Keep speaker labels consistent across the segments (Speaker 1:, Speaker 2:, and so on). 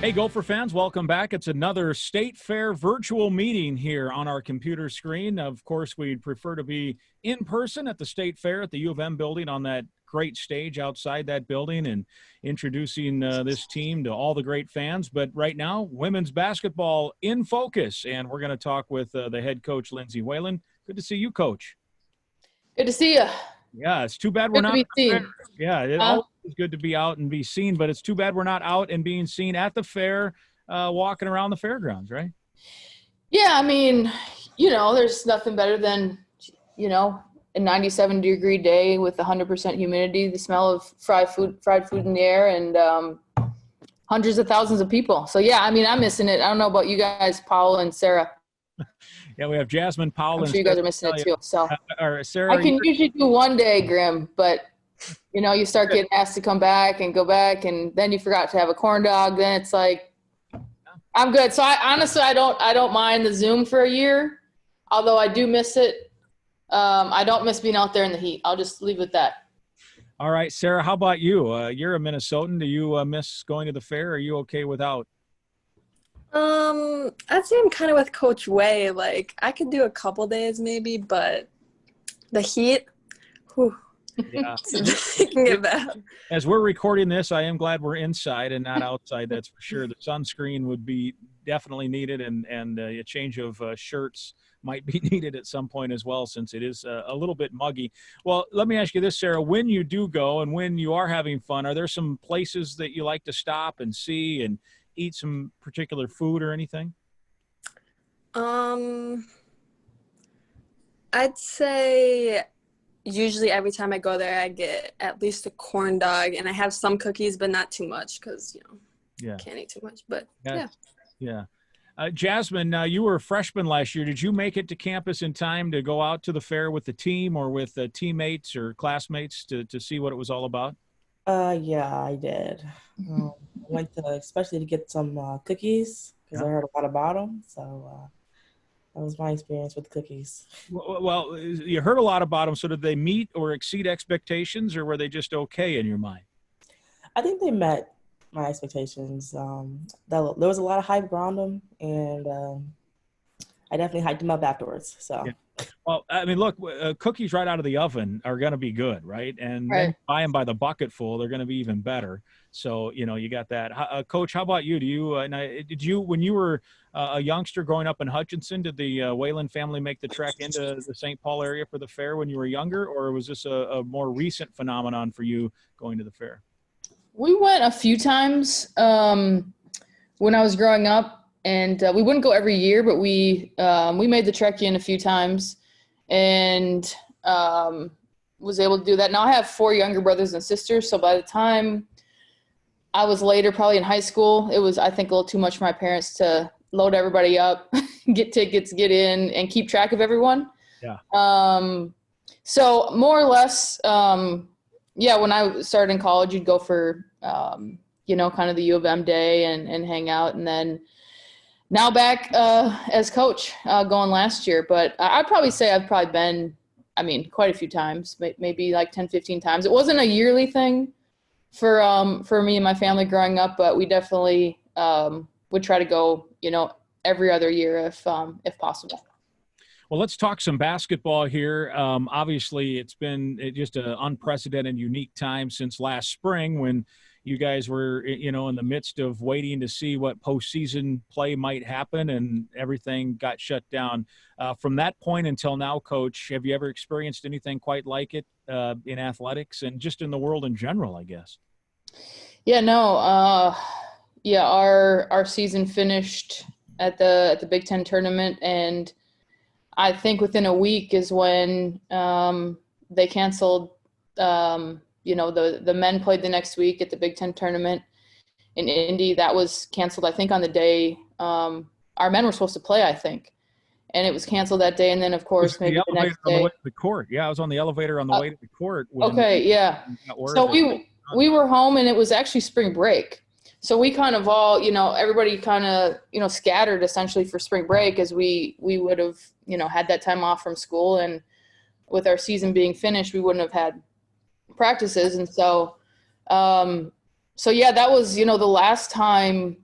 Speaker 1: Hey, Gopher fans, welcome back. It's another State Fair virtual meeting here on our computer screen. Of course, we'd prefer to be in person at the State Fair at the U of M building on that great stage outside that building and introducing this team to all the great fans. But right now, women's basketball in focus, and we're going to talk with the head coach, Lindsay Whalen. Good to see you, Coach.
Speaker 2: Good to see you.
Speaker 1: Yeah, it's too bad we're not
Speaker 2: at the fair.
Speaker 1: Yeah, it always is good to be out and be seen, but it's too bad we're not out and being seen at the fair, walking around the fairgrounds, right?
Speaker 2: Yeah, I mean, there's nothing better than, a 97-degree day with 100% humidity, the smell of fried food in the air, and hundreds of thousands of people. So, yeah, I mean, I'm missing it. I don't know about you guys, Powell and Sara.
Speaker 1: Yeah, we have Jasmine, Powell,
Speaker 2: I'm sure you guys are missing it too. So
Speaker 1: Sara,
Speaker 2: I can usually do one day, Grimm, but you start getting asked to come back and go back, and then you forgot to have a corn dog. Then it's like, I'm good. So I don't mind the Zoom for a year, although I do miss it. I don't miss being out there in the heat. I'll just leave it at that.
Speaker 1: All right, Sara, how about you? You're a Minnesotan. Do you miss going to the fair? Are you okay without?
Speaker 3: I'd say I'm kind of with Coach Way. Like, I could do a couple days maybe, but the heat, whew.
Speaker 1: Yeah.
Speaker 3: It can get bad.
Speaker 1: As we're recording this, I am glad we're inside and not outside. That's for sure. The sunscreen would be definitely needed, and a change of shirts might be needed at some point as well, since it is a little bit muggy. Well, let me ask you this, Sara. When you do go and when you are having fun, are there some places that you like to stop and see and eat some particular food or anything?
Speaker 3: I'd say usually every time I go there, I get at least a corn dog, and I have some cookies, but not too much because, can't eat too much. But,
Speaker 1: Yeah. Jasmine, you were a freshman last year. Did you make it to campus in time to go out to the fair with the team or with teammates or classmates to see what it was all about?
Speaker 4: Yeah, I did. I went to especially to get some cookies because I heard a lot about them. So that was my experience with cookies.
Speaker 1: Well, you heard a lot about them. So did they meet or exceed expectations, or were they just okay in your mind?
Speaker 4: I think they met my expectations. There was a lot of hype around them, and I definitely hyped them up afterwards. So.
Speaker 1: Yeah. Well, I mean, look, cookies right out of the oven are going to be good, right? And then buy them by the bucket full, they're going to be even better. So, you got that. Coach, how about you? Did you, when you were a youngster growing up in Hutchinson, did the Whalen family make the trek into the St. Paul area for the fair when you were younger, or was this a more recent phenomenon for you going to the fair?
Speaker 2: We went a few times when I was growing up. And we wouldn't go every year, but we made the trek in a few times and was able to do that. Now I have 4 younger brothers and sisters, so by the time I was later, probably in high school, it was, I think, a little too much for my parents to load everybody up, get tickets, get in, and keep track of everyone.
Speaker 1: Yeah.
Speaker 2: So more or less, when I started in college, you'd go for, kind of the U of M day and hang out, and then now back as coach going last year. But I'd probably say I've probably been, quite a few times, maybe like 10, 15 times. It wasn't a yearly thing for me and my family growing up, but we definitely would try to go, every other year if possible.
Speaker 1: Well, let's talk some basketball here. Obviously, it's been just an unprecedented, unique time since last spring when you guys were, in the midst of waiting to see what postseason play might happen, and everything got shut down. From that point until now, Coach, have you ever experienced anything quite like it in athletics and just in the world in general, I guess?
Speaker 2: Yeah, no. Our season finished at the Big Ten tournament, and I think within a week is when they canceled. The men played the next week at the Big Ten tournament in Indy. That was canceled, I think, on the day our men were supposed to play, I think. And it was canceled that day. And then, of course, maybe the next day.
Speaker 1: On the way to the court. Yeah, I was on the elevator on the way to the court.
Speaker 2: Okay, yeah. So we were home, and it was actually spring break. So we kind of all, everybody kind of, scattered essentially for spring break, as we would have, had that time off from school. And with our season being finished, we wouldn't have had practices. And so that was, the last time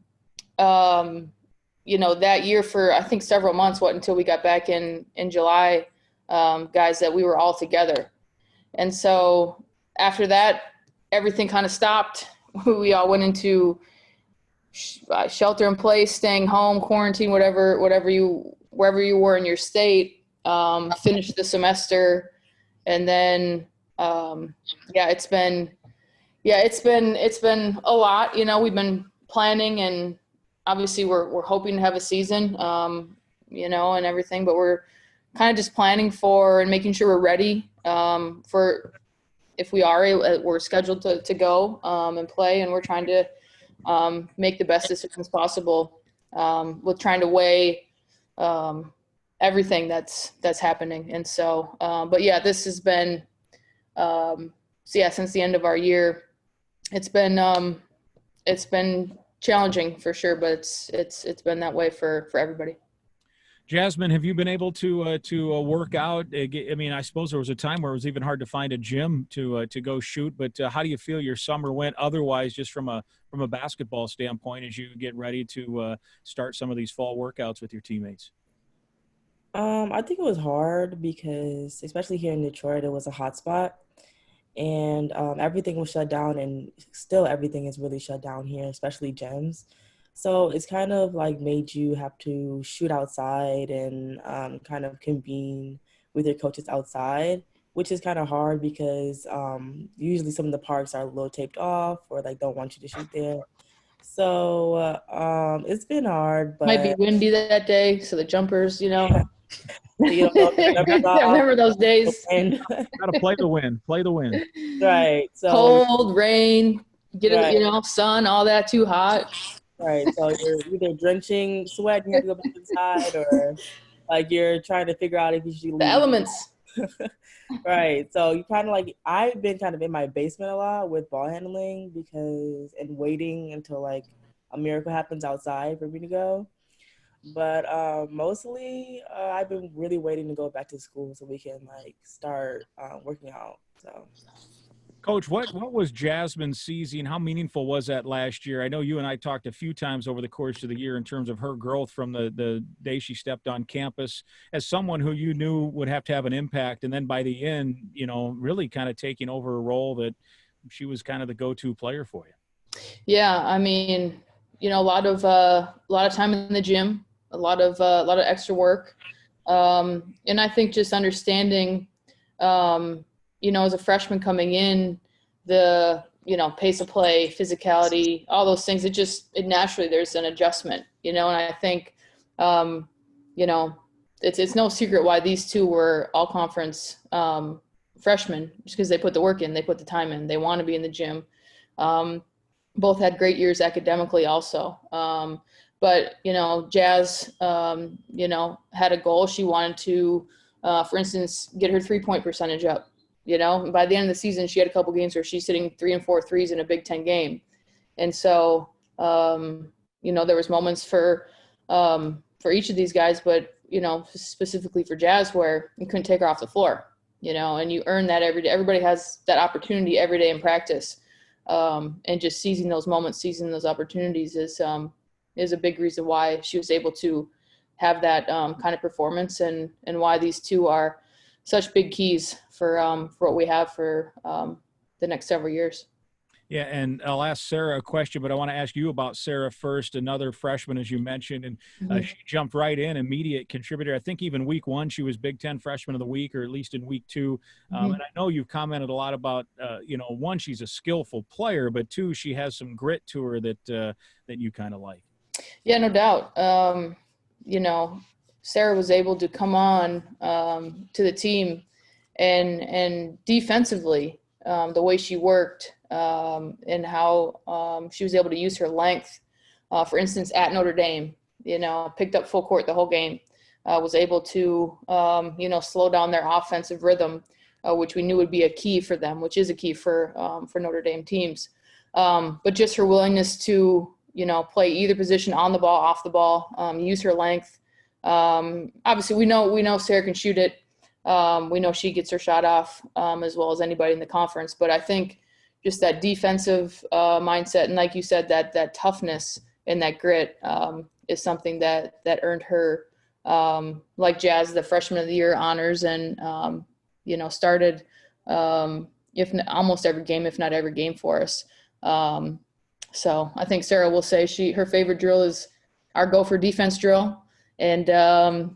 Speaker 2: that year for, I think, several months, until we got back in July, guys, that we were all together. And so after that, everything kind of stopped. We all went into shelter in place, staying home, quarantine, wherever you were in your state, finished the semester. And then, it's been a lot. We've been planning, and obviously we're hoping to have a season, and everything, but we're kind of just planning for and making sure we're ready, for if we're scheduled to go, and play, and we're trying to, make the best decisions possible, with trying to weigh, everything that's happening. And so, this has been, since the end of our year, it's been challenging for sure, but it's been that way for everybody.
Speaker 1: Jasmine, have you been able to work out? I mean, I suppose there was a time where it was even hard to find a gym to go shoot, but how do you feel your summer went otherwise, just from a basketball standpoint, as you get ready to start some of these fall workouts with your teammates?
Speaker 4: I think it was hard because, especially here in Detroit, it was a hot spot, and everything was shut down, and still everything is really shut down here, especially gyms. So it's kind of like made you have to shoot outside and kind of convene with your coaches outside, which is kind of hard because usually some of the parks are a little taped off or like don't want you to shoot there. So it's been hard, but
Speaker 2: Might be windy that day, so the jumpers,
Speaker 4: yeah. You don't know if they're gonna
Speaker 2: I remember those days.
Speaker 1: Got to play the wind. Play the wind.
Speaker 4: Right. So
Speaker 2: Cold, rain,
Speaker 4: right.
Speaker 2: sun, all that, too hot.
Speaker 4: Right. So you're either drenching sweat and you have to go back inside, or like you're trying to figure out if you should leave.
Speaker 2: The elements.
Speaker 4: Right. So you kind of like, I've been kind of in my basement a lot with ball handling and waiting until like a miracle happens outside for me to go. But mostly I've been really waiting to go back to school so we can like start working out. So.
Speaker 1: Coach, what was Jasmine's season? How meaningful was that last year? I know you and I talked a few times over the course of the year in terms of her growth from the day she stepped on campus as someone who you knew would have to have an impact. And then by the end, really kind of taking over a role that she was kind of the go-to player for you.
Speaker 2: Yeah. I mean, a lot of time in the gym, a lot of extra work. And I think just understanding, as a freshman coming in, the, pace of play, physicality, all those things, it naturally, there's an adjustment, and I think, it's no secret why these two were all conference freshmen, just because they put the work in, they put the time in, they want to be in the gym. Both had great years academically also. But, Jazz, had a goal. She wanted to, for instance, get her 3-point percentage up. And by the end of the season, she had a couple games where she's hitting 3 and 4 threes in a Big Ten game. And so, there was moments for each of these guys, but, specifically for Jazz, where you couldn't take her off the floor, and you earn that every day. Everybody has that opportunity every day in practice. And just seizing those moments, seizing those opportunities is a big reason why she was able to have that kind of performance, and why these two are such big keys for what we have for the next several years.
Speaker 1: Yeah, and I'll ask Sara a question, but I want to ask you about Sara first, another freshman, as you mentioned, and she jumped right in, immediate contributor. I think even week 1, she was Big Ten Freshman of the Week, or at least in week 2. And I know you've commented a lot about, 1, she's a skillful player, but 2, she has some grit to her that you kind of like.
Speaker 2: Yeah, no doubt. Sara was able to come on to the team, and defensively, the way she worked, and how she was able to use her length. For instance, at Notre Dame, picked up full court the whole game, was able to, slow down their offensive rhythm, which we knew would be a key for them, which is a key for Notre Dame teams. But just her willingness to, play either position, on the ball, off the ball, use her length. Obviously we know Sara can shoot it. We know she gets her shot off, as well as anybody in the conference, but I think just that defensive mindset, and like you said, that toughness and that grit is something that earned her, like Jazz, the freshman of the year honors, and started almost every game, if not every game for us. So I think Sara will say her favorite drill is our Gopher defense drill. And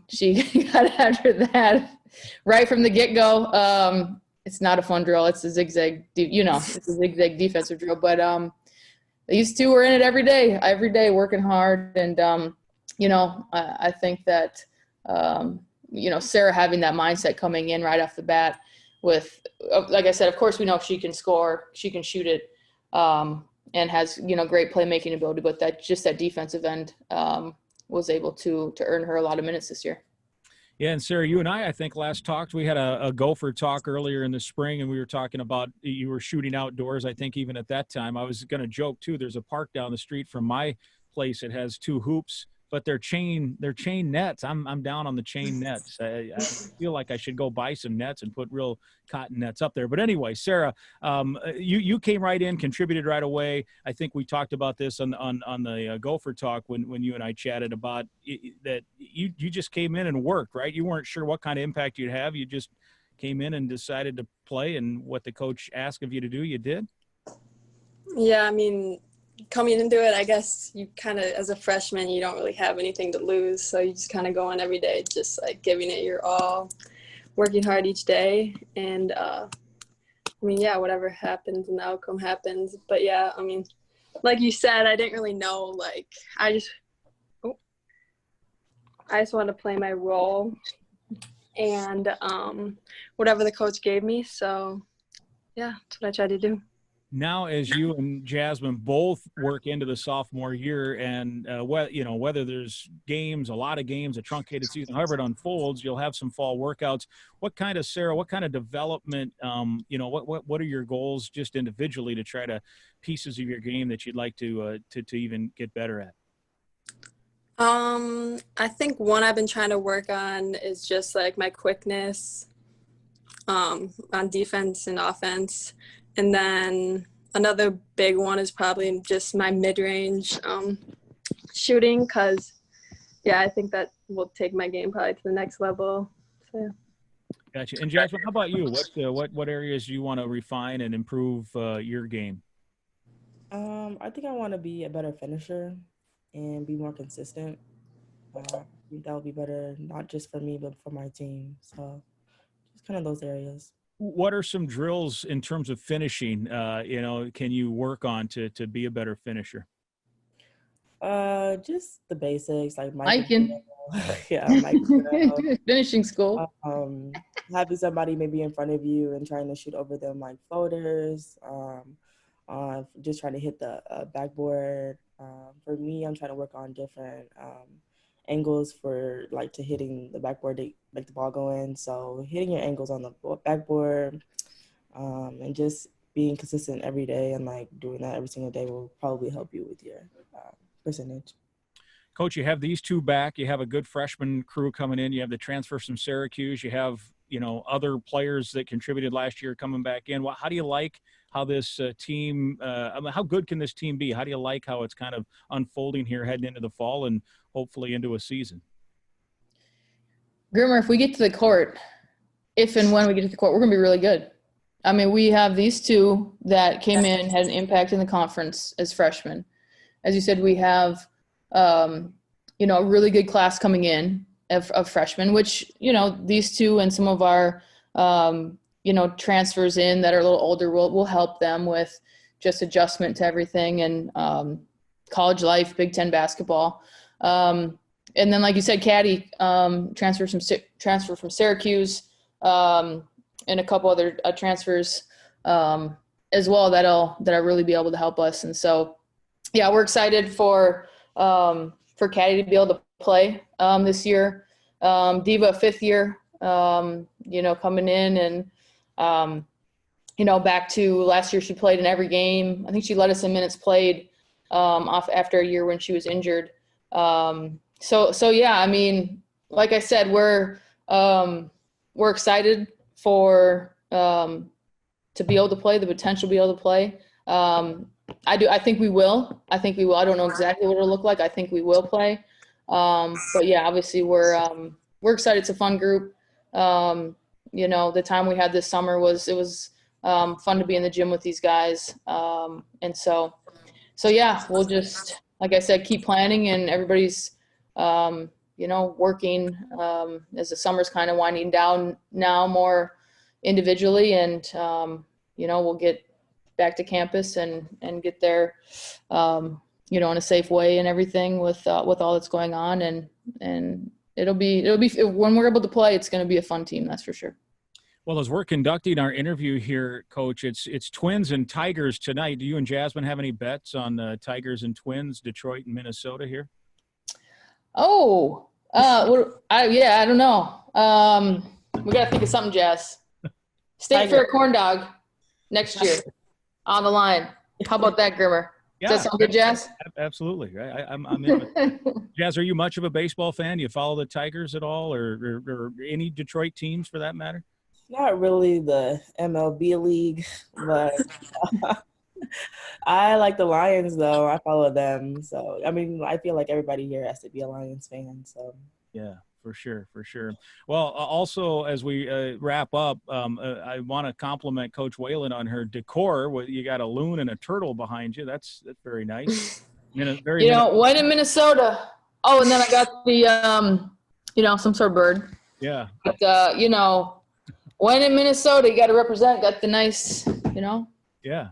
Speaker 2: she got after that right from the get-go. It's not a fun drill. It's a zigzag, it's a zigzag defensive drill. But these two were in it every day working hard. And, I think that, Sara having that mindset coming in right off the bat with, like I said, of course, we know she can score, she can shoot it, and has, great playmaking ability, but that defensive end was able to earn her a lot of minutes this year.
Speaker 1: Yeah, and Sara, you and I think last talked, we had a Gopher talk earlier in the spring, and we were talking about you were shooting outdoors. I think even at that time, I was going to joke too. There's a park down the street from my place. It has 2 hoops, but they're chain nets. I'm down on the chain nets. I feel like I should go buy some nets and put real cotton nets up there. But anyway, Sara, you came right in, contributed right away. I think we talked about this on the Gopher talk when you and I chatted about that. You just came in and worked, right? You weren't sure what kind of impact you'd have. You just came in and decided to play, and what the coach asked of you to do, you did.
Speaker 3: Yeah, I mean, coming into it, I guess you kind of, as a freshman, you don't really have anything to lose. So you just kind of go on every day, just like giving it your all, working hard each day. And whatever happens and the outcome happens. But yeah, I mean, like you said, I didn't really know, like, I just wanted to play my role and whatever the coach gave me. So yeah, that's what I tried to do.
Speaker 1: Now, as you and Jasmine both work into the sophomore year, and whether there's games, a lot of games, a truncated season, however it unfolds, you'll have some fall workouts. What kind of development, what are your goals just individually to try to pieces of your game that you'd like to even get better at?
Speaker 3: I think one I've been trying to work on is just like my quickness on defense and offense. And then another big one is probably just my mid-range shooting, because, I think that will take my game probably to the next level. So, yeah.
Speaker 1: Gotcha. And Jasmine, how about you? What areas do you want to refine and improve your game?
Speaker 4: I think I want to be a better finisher and be more consistent. I think that would be better, not just for me, but for my team. So just kind of those areas.
Speaker 1: What are some drills in terms of finishing, can you work on to be a better finisher?
Speaker 4: Just the basics, like
Speaker 2: Mike finishing school.
Speaker 4: Having somebody maybe in front of you and trying to shoot over them like floaters, just trying to hit the backboard. For me, I'm trying to work on different angles for like to hitting the backboard to make the ball go in. So hitting your angles on the backboard, and just being consistent every day and like doing that every single day will probably help you with your percentage.
Speaker 1: Coach, you have these two back. You have a good freshman crew coming in. You have the transfer from Syracuse. You have other players that contributed last year coming back in. How do you like how this team? How good can this team be? How do you like how it's kind of unfolding here, heading into the fall and hopefully into a season?
Speaker 2: Grimmer, if we get to the court, if and when we get to the court, we're going to be really good. I mean, we have these two that came in, had an impact in the conference as freshmen. As you said, we have, a really good class coming in of freshmen, which, these two and some of our, transfers in that are a little older will help them with just adjustment to everything and college life, Big Ten basketball. And then, like you said, Caddy transfer from Syracuse, and a couple other transfers as well that'll really be able to help us. And so, yeah, we're excited for Caddy to be able to play this year. Diva, 5th year, coming in and, back to last year, she played in every game. I think she led us in minutes played off after a year when she was injured. So yeah, I mean, like I said, we're excited for to be able to play, the potential to be able to play. I do. I think we will. I don't know exactly what it'll look like. I think we will play. But yeah, obviously we're excited. It's a fun group. The time we had this summer was fun to be in the gym with these guys. And so yeah, we'll just, like I said, keep planning, and everybody's, working as the summer's kind of winding down now more individually, and, we'll get back to campus and get there, in a safe way and everything with all that's going on. And it'll be when we're able to play, it's going to be a fun team. That's for sure.
Speaker 1: Well, as we're conducting our interview here, Coach, it's Twins and Tigers tonight. Do you and Jasmine have any bets on Tigers and Twins, Detroit and Minnesota here?
Speaker 2: Oh, I don't know. We got to think of something, Jazz. State Fair corn dog next year on the line. How about that, Grimmer?
Speaker 1: Yeah,
Speaker 2: does that sound good, Jazz?
Speaker 1: Absolutely. I'm in with that. Jazz, are you much of a baseball fan? Do you follow the Tigers at all, or any Detroit teams for that matter?
Speaker 4: Not really the MLB league, but I like the Lions, though. I follow them. So, I mean, I feel like everybody here has to be a Lions fan. So,
Speaker 1: yeah, for sure. Well, also, as we wrap up, I want to compliment Coach Whalen on her decor. You got a loon and a turtle behind you. That's very nice. When in
Speaker 2: Minnesota. Oh, and then I got the, some sort of bird.
Speaker 1: Yeah.
Speaker 2: But, when in Minnesota, you got to represent. Got the nice,
Speaker 1: Yeah.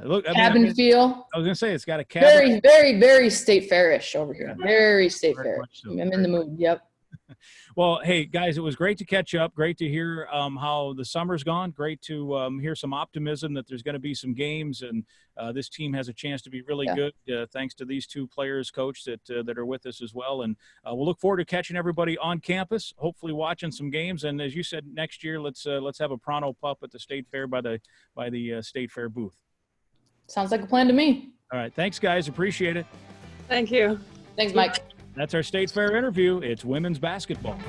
Speaker 1: Look,
Speaker 2: cabin feel.
Speaker 1: I was gonna say it's got a cabin.
Speaker 2: Very, very, very state fairish over here.
Speaker 1: Yeah.
Speaker 2: Very state fairish.
Speaker 1: So.
Speaker 2: I'm in the mood. Yep.
Speaker 1: Well, hey guys, it was great to catch up. Great to hear how the summer's gone. Great to hear some optimism that there's going to be some games, and this team has a chance to be really good. Thanks to these two players, Coach, that are with us as well. And we'll look forward to catching everybody on campus. Hopefully, watching some games. And as you said, next year, let's have a Pronto Pup at the State Fair by the State Fair booth.
Speaker 2: Sounds like a plan to me.
Speaker 1: All right, thanks, guys. Appreciate it.
Speaker 3: Thank you.
Speaker 2: Thanks, Mike.
Speaker 1: That's our State Fair interview. It's women's basketball.